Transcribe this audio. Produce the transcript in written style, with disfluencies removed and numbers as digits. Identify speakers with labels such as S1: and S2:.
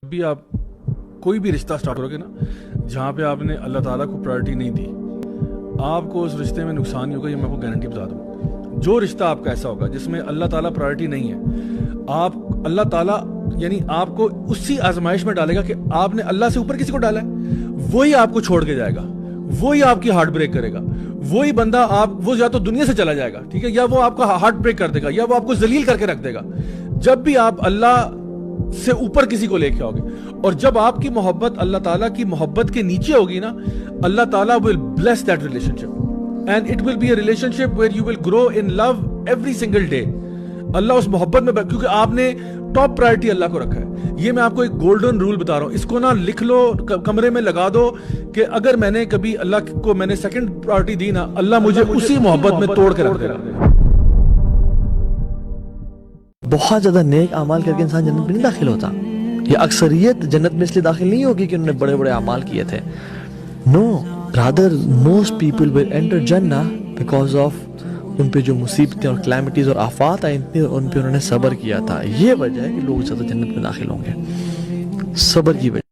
S1: بھی آپ کوئی بھی رشتہ سٹارٹ کرو گے نا جہاں پہ آپ نے اللہ تعالیٰ کو پرائرٹی نہیں دی، آپ کو اس رشتے میں نقصان ہی ہوگا. یہ میں آپ کو گارنٹی بتا دوں. جو رشتہ آپ کا ایسا ہوگا جس میں اللہ تعالیٰ پرائرٹی نہیں ہے، آپ اللہ تعالیٰ یعنی آپ کو اسی آزمائش میں ڈالے گا کہ آپ نے اللہ سے اوپر کسی کو ڈالا ہے، وہی آپ کو چھوڑ کے جائے گا، وہی آپ کی ہارٹ بریک کرے گا. وہی بندہ وہ یا تو دنیا سے چلا جائے گا، ٹھیک ہے، یا وہ آپ کا ہارٹ بریک کر دے گا، یا وہ آپ کو ذلیل کر کے رکھ دے گا. جب بھی آپ اللہ سے اوپر کسی کو لے کے آؤ گے، اور جب آپ کی محبت اللہ تعالیٰ کی محبت کے نیچے ہوگی نا، اللہ تعالیٰ will bless that relationship and it will be a relationship where you will grow in love every single day. اللہ اس محبت میں کیونکہ آپ نے ٹاپ پرائرٹی اللہ کو رکھا ہے. یہ میں آپ کو ایک گولڈن رول بتا رہا ہوں، اس کو نا لکھ لو، کمرے میں لگا دو کہ اگر میں نے کبھی اللہ کو میں نے سیکنڈ پرائرٹی دی نا، اللہ مجھے اسی محبت میں توڑ کے رکھ دے گا.
S2: بہت زیادہ نیک اعمال کر کے انسان جنت میں نہیں داخل ہوتا. یہ اکثریت جنت میں اس لیے داخل نہیں ہوگی کہ انہوں نے بڑے بڑے اعمال کیے تھے. No, rather most people will enter جنہ بیکاز آف ان پہ جو مصیبتیں اور کلیمٹیز اور آفات آئی تھیں، ان پہ انہوں نے صبر کیا تھا. یہ وجہ ہے کہ لوگ زیادہ جنت میں داخل ہوں گے، صبر کی وجہ.